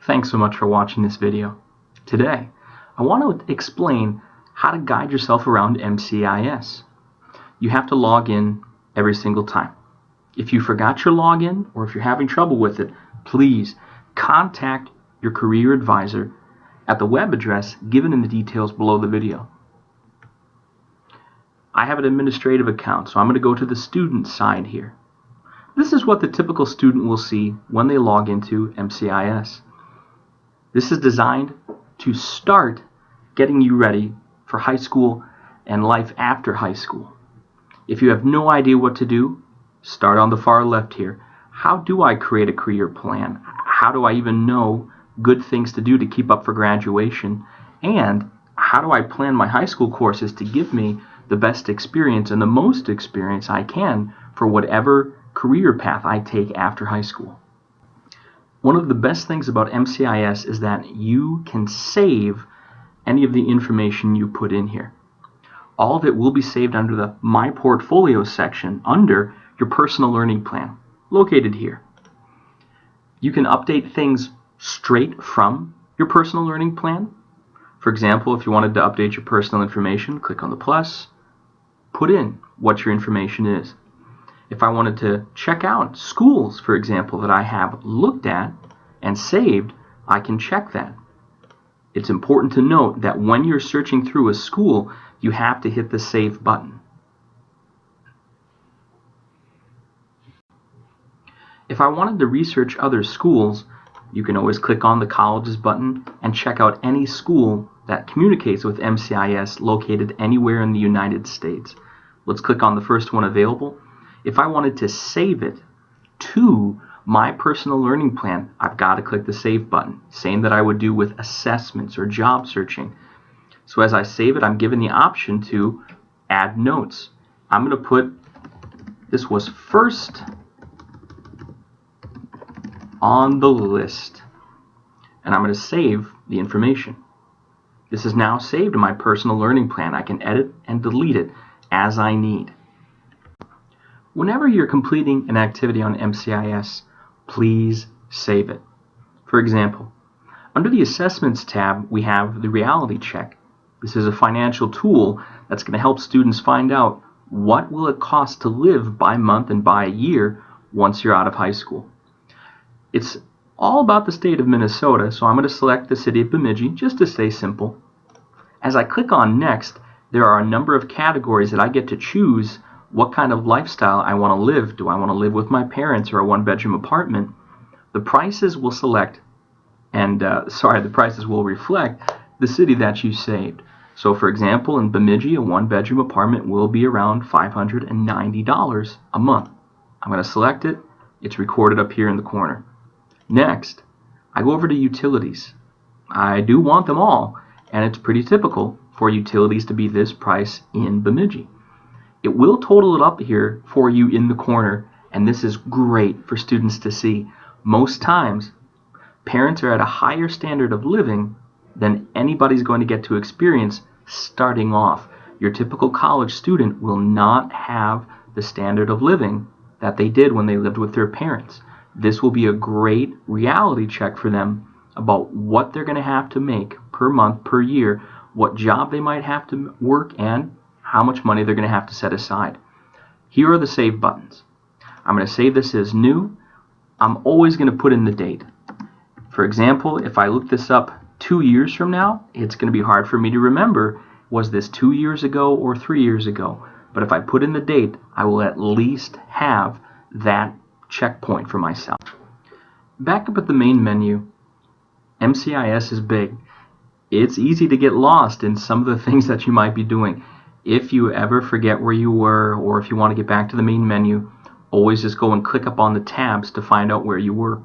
Thanks so much for watching this video. Today, I want to explain how to guide yourself around MCIS. You have to log in every single time. If you forgot your login or if you're having trouble with it, please contact your career advisor at the web address given in the details below the video. I have an administrative account, so I'm going to go to the student side here. This is what the typical student will see when they log into MCIS. This is designed to start getting you ready for high school and life after high school. If you have no idea what to do, start on the far left here. How do I create a career plan? How do I even know good things to do to keep up for graduation? And how do I plan my high school courses to give me the best experience and the most experience I can for whatever career path I take after high school? One of the best things about MCIS is that you can save any of the information you put in here. All of it will be saved under the My Portfolio section under your personal learning plan, located here. You can update things straight from your personal learning plan. For example, if you wanted to update your personal information, click on the plus, put in what your information is. If I wanted to check out schools, for example, that I have looked at and saved, I can check that. It's important to note that when you're searching through a school, you have to hit the save button. If I wanted to research other schools, you can always click on the colleges button and check out any school that communicates with MCIS located anywhere in the United States. Let's click on the first one available. If I wanted to save it to my personal learning plan, I've got to click the save button, same that I would do with assessments or job searching. So as I save it, I'm given the option to add notes. I'm going to put this was first on the list, and I'm going to save the information. This is now saved in my personal learning plan. I can edit and delete it as I need. Whenever you're completing an activity on MCIS, please save it. For example, under the Assessments tab, we have the Reality Check. This is a financial tool that's going to help students find out what will it cost to live by month and by year once you're out of high school. It's all about the state of Minnesota, so I'm going to select the city of Bemidji just to stay simple. As I click on Next, there are a number of categories that I get to choose what kind of lifestyle I want to live. Do I want to live with my parents or a one-bedroom apartment? The prices will select, and the prices will reflect the city that you saved. So for example, in Bemidji, a one-bedroom apartment will be around $590 a month. I'm going to select it. It's recorded up here in the corner. Next, I go over to utilities. I do want them all, and it's pretty typical for utilities to be this price in Bemidji. It will total it up here for you in the corner, and this is great for students to see. Most times, parents are at a higher standard of living than anybody's going to get to experience starting off. Your typical college student will not have the standard of living that they did when they lived with their parents. This will be a great reality check for them about what they're going to have to make per month, per year, what job they might have to work, and how much money they're going to have to set aside. Here are the save buttons. I'm going to save this as new. I'm always going to put in the date. For example, if I look this up 2 years from now, it's going to be hard for me to remember, was this 2 years ago or 3 years ago? But if I put in the date, I will at least have that checkpoint for myself. Back up at the main menu, MCIS is big. It's easy to get lost in some of the things that you might be doing. If you ever forget where you were, or if you want to get back to the main menu, always just go and click up on the tabs to find out where you were.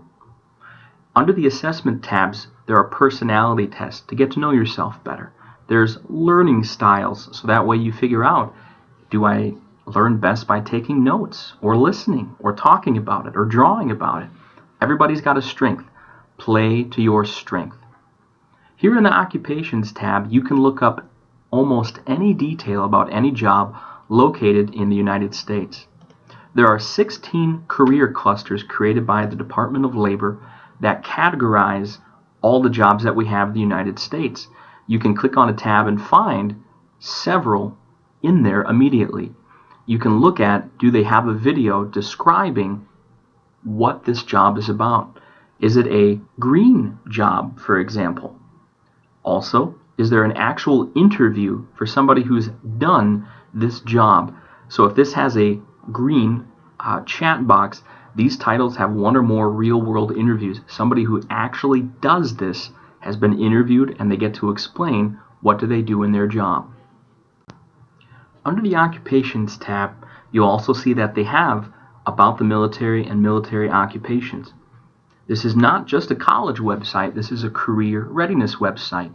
Under the assessment tabs, there are personality tests to get to know yourself better. There's learning styles, so that way you figure out, do I learn best by taking notes, or listening, or talking about it, or drawing about it? Everybody's got a strength. Play to your strength. Here in the Occupations tab, you can look up almost any detail about any job located in the United States. There are 16 career clusters created by the Department of Labor that categorize all the jobs that we have in the United States. You can click on a tab and find several in there immediately. You can look at, do they have a video describing what this job is about? Is it a green job, for example? Also, is there an actual interview for somebody who's done this job? So if this has a green chat box, these titles have one or more real-world interviews. Somebody who actually does this has been interviewed, and they get to explain what do they do in their job. Under the Occupations tab, you'll also see that they have About the Military and Military Occupations. This is not just a college website, this is a career readiness website.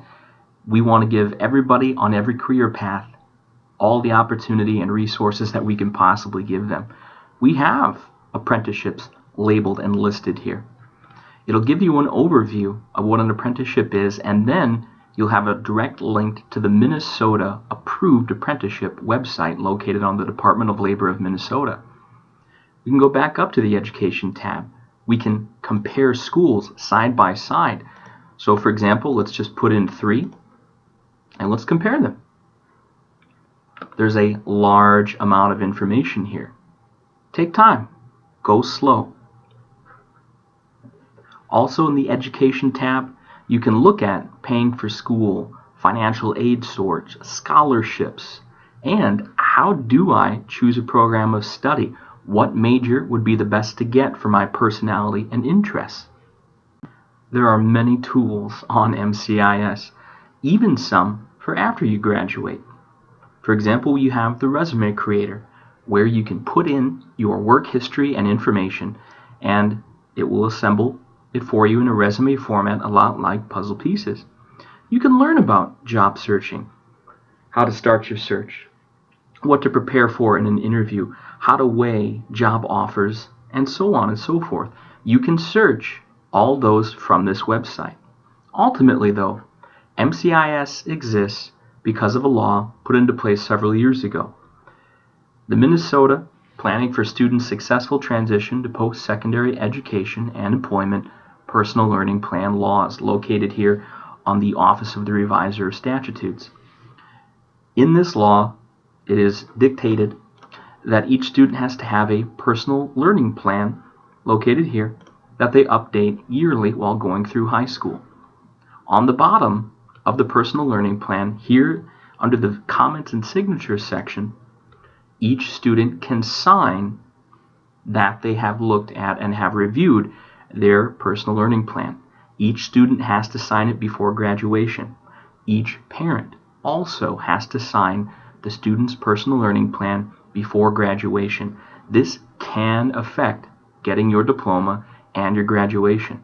We want to give everybody on every career path all the opportunity and resources that we can possibly give them. We have apprenticeships labeled and listed here. It'll give you an overview of what an apprenticeship is, and then you'll have a direct link to the Minnesota approved apprenticeship website located on the Department of Labor of Minnesota. We can go back up to the Education tab. We can compare schools side by side. So for example, let's just put in 3 and let's compare them. There's a large amount of information here. Take time. Go slow. Also in the Education tab, you can look at paying for school, financial aid source, scholarships, and how do I choose a program of study? What major would be the best to get for my personality and interests? There are many tools on MCIS, even some for after you graduate. For example, you have the Resume Creator, where you can put in your work history and information, and it will assemble it for you in a resume format, a lot like puzzle pieces. You can learn about job searching, how to start your search, what to prepare for in an interview, how to weigh job offers, and so on and so forth. You can search all those from this website. Ultimately, though, MCIS exists because of a law put into place several years ago. The Minnesota Planning for Students' Successful Transition to Post-Secondary Education and Employment Personal Learning Plan laws, located here on the Office of the Reviser of Statutes. In this law, it is dictated that each student has to have a personal learning plan, located here, that they update yearly while going through high school. On the bottom of the personal learning plan, here under the comments and signatures section, each student can sign that they have looked at and have reviewed their personal learning plan. Each student has to sign it before graduation. Each parent also has to sign the student's personal learning plan before graduation. This can affect getting your diploma and your graduation.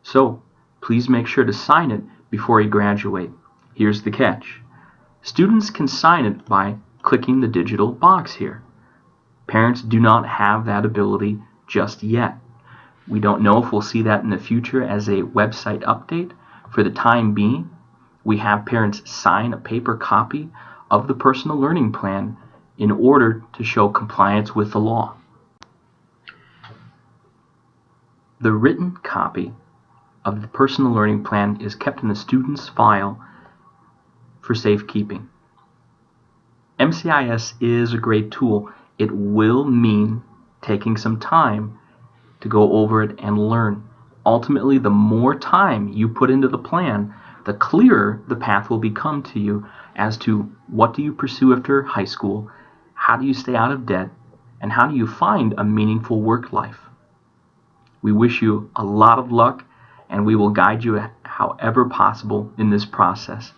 So please make sure to sign it before you graduate. Here's the catch. Students can sign it by clicking the digital box here. Parents do not have that ability just yet. We don't know if we'll see that in the future as a website update. For the time being, we have parents sign a paper copy of the personal learning plan in order to show compliance with the law. The written copy of the personal learning plan is kept in the student's file for safekeeping. MCIS is a great tool. It will mean taking some time to go over it and learn. Ultimately, the more time you put into the plan, the clearer the path will become to you as to what do you pursue after high school, how do you stay out of debt, and how do you find a meaningful work life. We wish you a lot of luck, and we will guide you however possible in this process.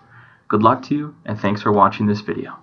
Good luck to you, and thanks for watching this video.